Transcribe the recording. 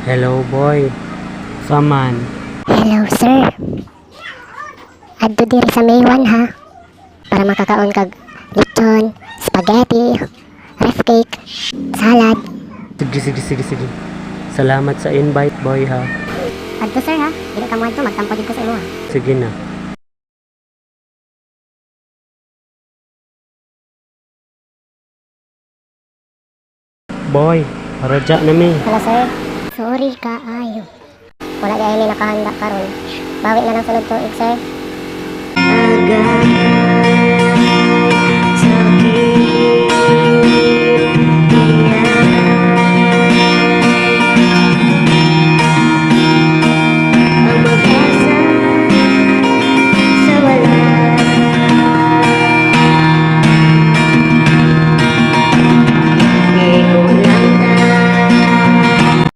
Hello boy. Saman. Hello, sir. Adto diri sa Maywan ha. Para makakaon kag lechon, spaghetti, ref cake, salad. Sige. Salamat sa invite boy ha. Adto sir ha. Dili ka mo adto magtampo dito sa imo ha. Sige na. Boy, radya na mi. Hello sir. Sorry ka ayo. Wala gaya ni nakahanda karon. Bawi na lang sunod tuig sir. Agad